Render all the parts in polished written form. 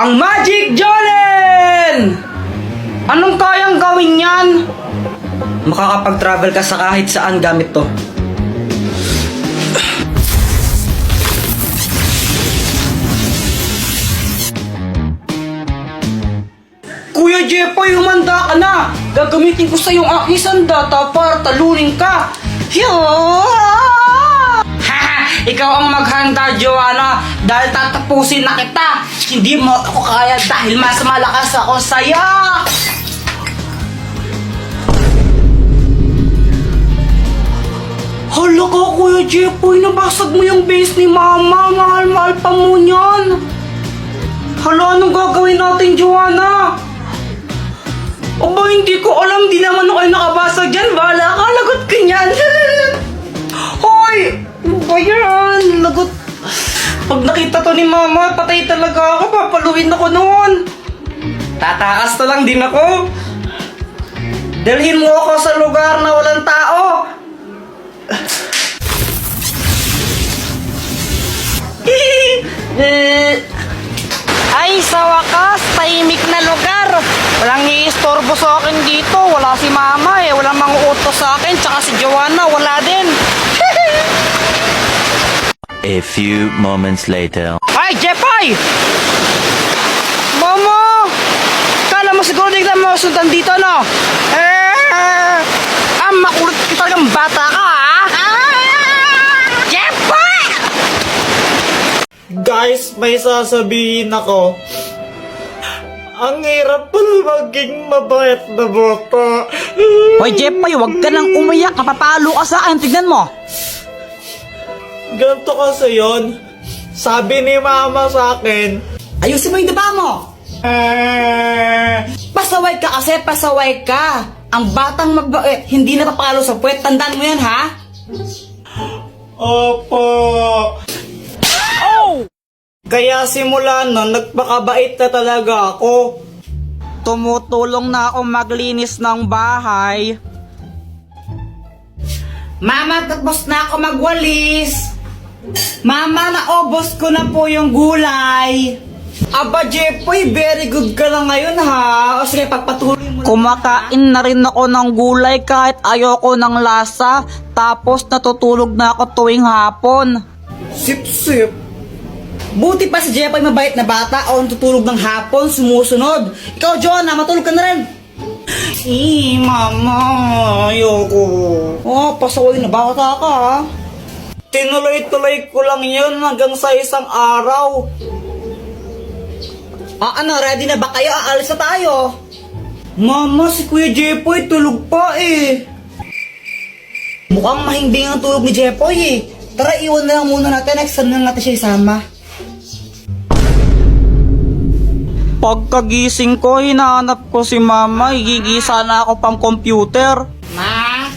Ang Magic Jolen! Anong kayang gawin yan? Makakapag-travel ka sa kahit saan gamit to. Kuya Jepoy, humanda ka na! Gagamitin ko sa yung aking sandata para talunin ka! Ikaw ang maghanda, Joanna, dahil tatapusin na kita. Hindi mo ako kaya dahil mas malakas ako sa'yo. Hala ka, Kuya Jepoy, nabasag mo yung base ni Mama. Mahal-mahal pa mo niyan. Hala, anong gagawin natin, Joanna? Aba, hindi ko alam. Di naman ako yung nakabasag dyan. Bahala ka, lagot ka niyan. Hoy! Ano ba yan? Lagot. Pag nakita to ni Mama, patay talaga ako. Papaluin ako noon. Tatakas na lang din ako. Dalhin mo ako sa lugar na walang tao. Ay, sa wakas, tahimik na lugar. Walang iistorbo sa akin dito. Wala si Mama eh. Walang manguutos sa akin. Tsaka si Joanna, wala din. A few moments later. Ay, Jepoy! Mama! Kala mo siguro di ka masundan dito, no? Makulit ka talagang bata ka, ha? Jepoy! Guys, may sasabihin ako. Ang hirap pala maging mabait na bata. Hoy, Jepoy, huwag ka nang umiyak. Napapalo ka sa akin. Tignan mo. Ganito kasi yun. Sabi ni Mama sa akin, Ayusin mo yung daba mo. Pasaway ka kasi, pasaway ka. Ang batang mabait, hindi napapalo sa puwet. Tandaan mo yan, ha? Opo. Oh! Kaya simula nun, nagpakabait na talaga ako. Tumutulong na ako maglinis ng bahay. Mama, tapos na ako magwalis. Mama, naubos ko na po yung gulay. Aba, Jepoy, very good ka na ngayon, ha? O sige, pagpatuloy mo. Kumakain na rin ako ng gulay kahit ayoko ng lasa. Tapos natutulog na ako tuwing hapon. Sip-sip. Buti pa si Jepoy mabait na bata o natutulog ng hapon, sumusunod. Ikaw, Joanna, matulog ka na rin. Mama, ayoko. Oh, pasaway na bata ka, ha? Tinuloy-tuloy ko lang yun hanggang sa isang araw. Ano, ready na ba kayo? Aalis na tayo. Mama, si Kuya Jepoy tulog pa eh. Mukhang mahimbing ang tulog ni Jepoy eh. Tara, iwan na lang muna natin. Next time na natin siya isama. Pagkagising ko, hinahanap ko si Mama. Higigisa na ako pang computer. Ma?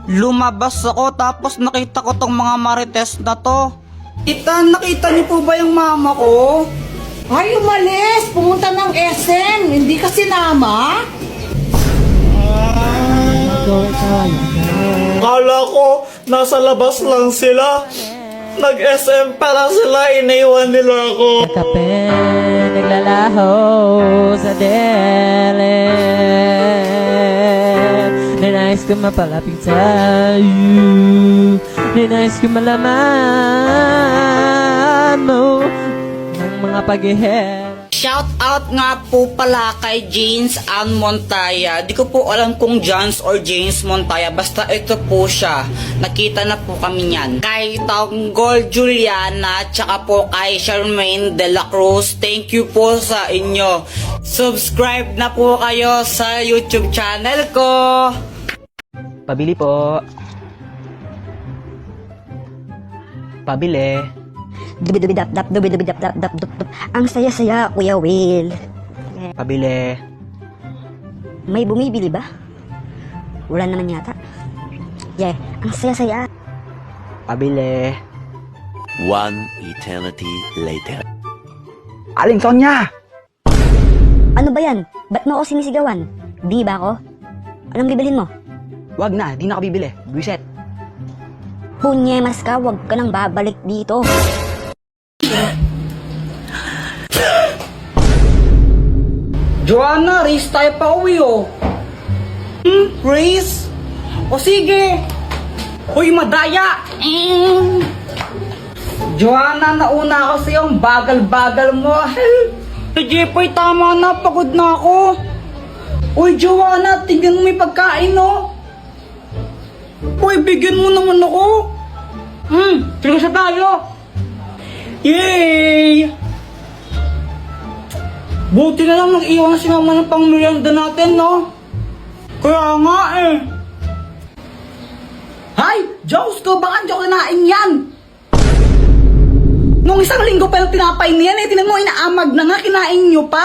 Lumabas ako tapos nakita ko tong mga marites na to. Nakita niyo po ba yung mama ko? Ay, umalis! Pumunta ng SM! Hindi ka sinama? Kala ko, nasa labas lang sila. Nag-SM pala sila, iniwan nila ako. Kape, naglalaho sa dele. Ninais ko mapalapit sa'yo. Ninais ko malaman mo ng mga pag-ihera. Shout out nga po pala kay James Ann Montaya. Di ko po alam kung Jans or James Montaya. Basta ito po siya. Nakita na po kami niyan. Kay Tanggol Juliana, tsaka po kay Charmaine de la Cruz. Thank you po sa inyo. Subscribe na po kayo sa YouTube channel ko. Pabili po. Pabili. Dubi-dubi-dap-dap, dubi-dubi-dap-dap-dap-dap. Ang saya-saya, Kuya Will. Pabili. May bumibili ba? Wala naman yata. Yeah, ang saya-saya. Pabili. One eternity later. Aling Sonya! Ano ba yan? Ba't mo ako sinisigawan? Di ba ako? Anong bibilhin mo? Wag na, di na ka bibili. Buiset. Punyemas ka, wag ka nang babalik dito. Joanna, race tayo pa uwi oh. Race? O sige. Uy, madaya. Joanna, nauna ako sa iyong bagal-bagal mo. Si Jepoy, tama na. Pagod na ako. Uy, Joanna, tignan mo may pagkain, no? Uy, bigyan mo naman ako. Sige sa tayo. Yay! Buti na lang nag-iwan si mama ng pang-merienda natin, no? Kaya nga eh. Hay! Diyos ko, baka hindi ako kinain yan! Nung isang linggo pa yung tinapay niyan eh, tinan mo, inaamag na nga, kinain nyo pa?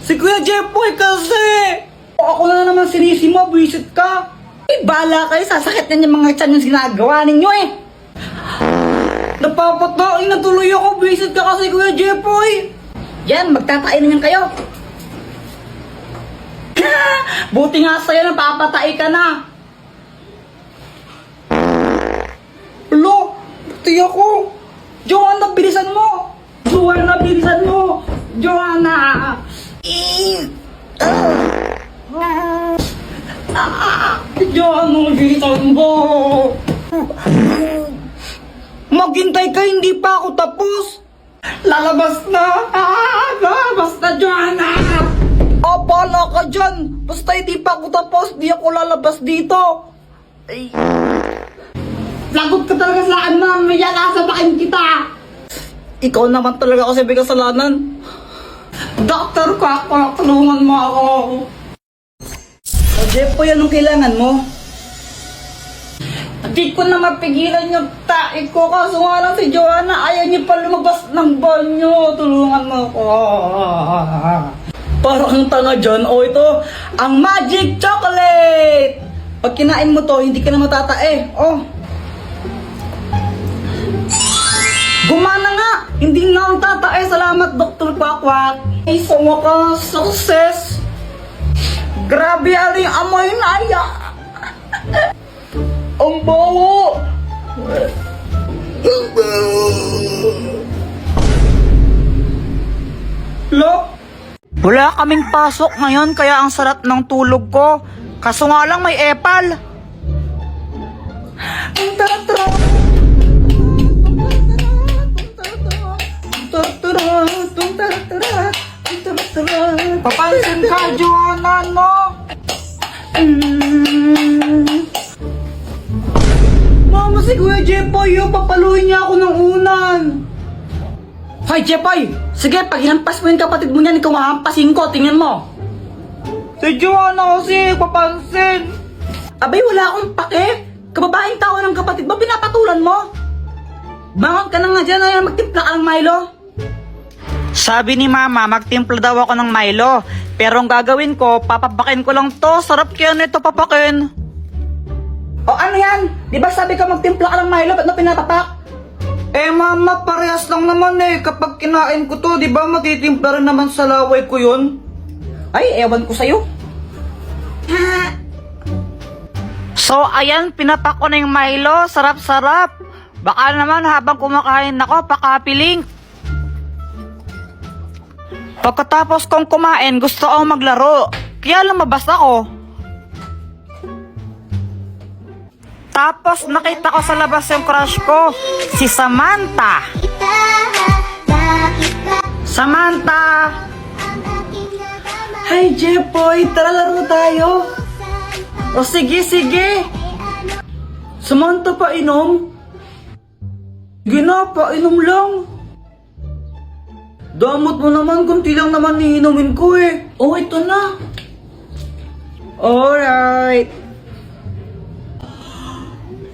Si Kuya Jepoy kasi! Ako na naman sinisi mo, visit ka! Eh, bala kayo, sasakit na yung mga tiyan yung ginagawa ninyo eh! Napapatain na tuloy ako, visit ka kasi Kuya Jepoy! Yan, magtatain na yan kayo! Buti nga sa'yo, napapatay ka na! Lo, buti ako! Joanna, bilisan mo! Joanna, bilisan mo! Joanna! Joanna, bilisan mo! Maghintay ka, hindi pa ako tapos! Lalabas na! Lalabas na, Joanna! Bala ka dyan! Basta hindi pa ako tapos, di ako lalabas dito! Ay. Lagot ka talaga sa akin, mamaya kasabakin kita! Ikaw naman talaga kasi may kasalanan. Doktor ko ako, tulungan mo ako. O Jepoy, anong kailangan mo? Di ko na mapigilan yung tae ko, kaso nga lang si Joanna, ayaw niya pa lumabas ng banyo. Tulungan mo ako. Parang ang tanga dyan. O ito, ang magic chocolate! Pag kinain mo to, hindi ka na matatae. Oh. Gumana nga! Hindi na ako tatae. Salamat, Dr. Kwakwak. Ay, sa wakas, success! Grabe, aling amoy na aya! Ang bawo! Lo? Wala kaming pasok ngayon kaya ang sarap ng tulog ko. Kaso nga lang may epal. Papansin ka, Joanna, no? Mama, si Kuya Jepoy, papaluin niya ako ng unan. Hoy, Jepoy! Sige, pag hinampas mo yung kapatid mo niyan, ikaw mahampasin ko, tingnan mo. Si Joanna kasi, papansin. Abay, wala akong pake. Kababaeng tao ng kapatid mo, pinapatulan mo. Bangon ka na nga dyan, ay magtimpla ka ng Milo. Sabi ni Mama, magtimpla daw ako ng Milo. Pero ang gagawin ko, papapakin ko lang to. Sarap kaya nito papakin. O ano yan? Di ba sabi ka magtimpla ka ng Milo, ba't na pinapapak? Eh Mama, parehas lang naman eh. Kapag kinain ko to, di ba matitimpla rin naman sa laway ko yun? Ay, ewan ko sa'yo. So, ayan, pinapak ko na yung Milo. Sarap-sarap. Baka naman habang kumakain ako, pakapiling. Pagkatapos kong kumain, gusto akong maglaro. Kaya lumabas ako. Tapos nakita ko sa labas yung crush ko, si Samantha. Samantha! Hi Jepoy, tara laro tayo. O sige, sige. Samantha, painom? Sige na, painom lang. Damot mo naman, kunti lang naman iinumin ko eh. Oh, ito na. Alright.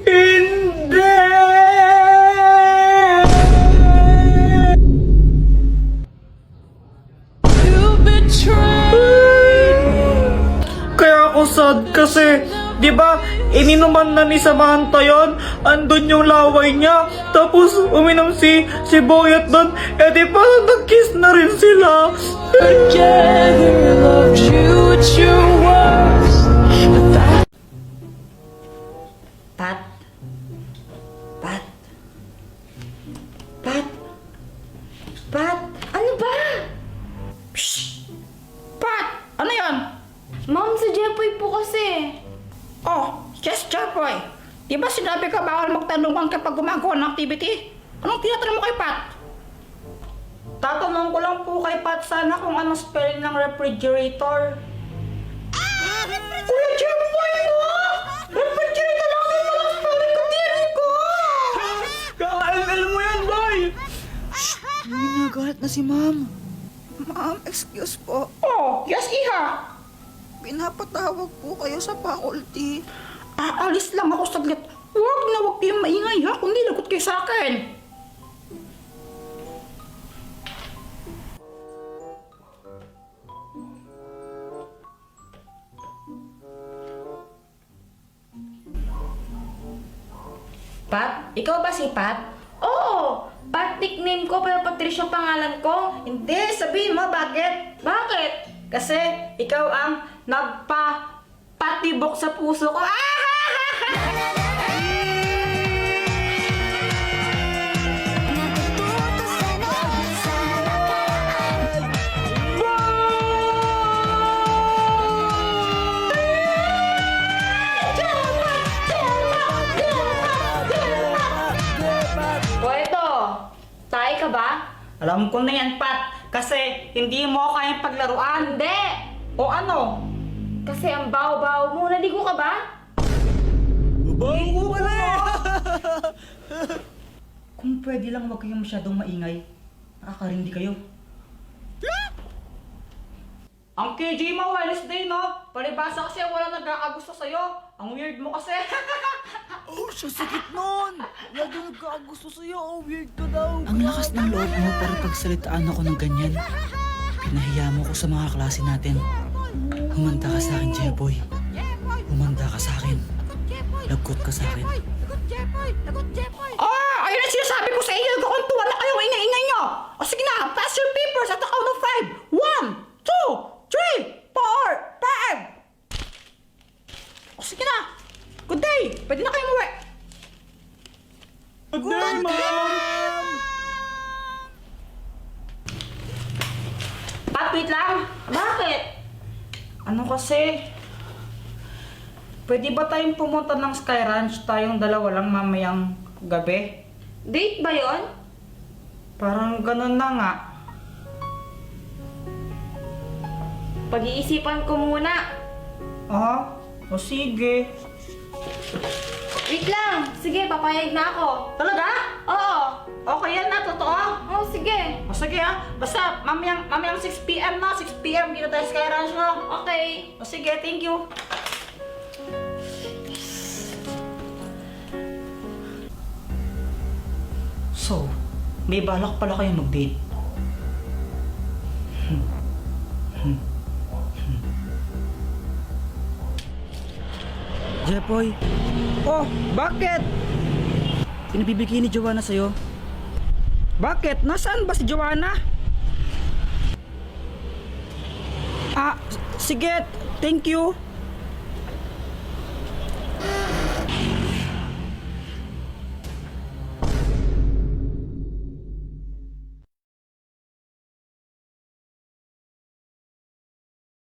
Hindi! Kaya ako sad kasi, di ba, ininuman na ni Samantha yon, andun yung laway niya, tapos uminom si Boyet doon, eh di ba nag-kiss na rin sila. Pat? Pat? Pat? Pat? Di ba sinabi ka bawal magtanungan kapag gumagawa ng activity? Anong tinatanong mo kay Pat? Tatanong ko lang po kay Pat sana kung anong spelling ng refrigerator. Kuya Jeboy, no? Refrigerator lang din walang spelling ko, diri ko! Kaka-ML mo yan, boy! Nagalit na si ma'am. Ma'am, excuse po. Oh, yes, iha. Pinapatawag po kayo sa faculty. Aalis lang ako saglit. Huwag na huwag kayong maingay ha, kundi lagot kayo sa akin. Pat? Ikaw ba si Pat? Oo! Pat nickname ko pero Patricia ang pangalan ko. Hindi, sabihin mo bakit? Bakit? Kasi ikaw ang nagpa-patibok sa puso ko. O eto, tayo ka ba? Alam ko na yan, Pat. Kasi hindi mo kayang paglaruan. Hindi! O ano? Kasi ang baw-baw mo, naligo ka ba? Bago pala eh! Kung pwede lang huwag kayong masyadong maingay. Nakakarindi kayo. Ang KJ mo, Wednesday, no? Palibasa kasi wala nagkakagusto sa'yo. Ang weird mo kasi. Oh, siya sakit nun! Lagi nagkakagusto sa'yo, oh, weird ka daw. Ang lakas ng loob mo para pagsalitaan ako ng ganyan. Pinahiya mo ko sa mga klase natin. Humanda ka sa akin, Jeboy. Humanda ka sa akin. Lagot ka sa akin. Ayun ang sinasabi ko sa inyo. Kakuntuan na kayong ingay-ingay nyo. O sige na, pass your papers at the count of 5. 1, 2, 3, 4, 5. O sige na. Good day. Pwede na kayong uwi. Good day, ma'am! Pat, wait lang. Bakit? Ano kasi? Pwede ba tayong pumunta ng Sky Ranch tayong dalawa lang mamayang gabi? Date ba yon? Parang ganun na nga. Pag-iisipan ko muna. Ah? O sige. Wait lang! Sige, papayag na ako. Talaga? Oo! Okay yan na, totoo? Oh, sige. O sige ah. Basta mamayang 6 PM na. 6 PM dito tayo sa Sky Ranch na. Okay. O sige, thank you. So, may balak pala kayo mag-date. Jeboy, Oh, bakit? pinabibigay ni Joanna sa'yo. Bakit? Nasaan ba si Joanna? Sige, thank you.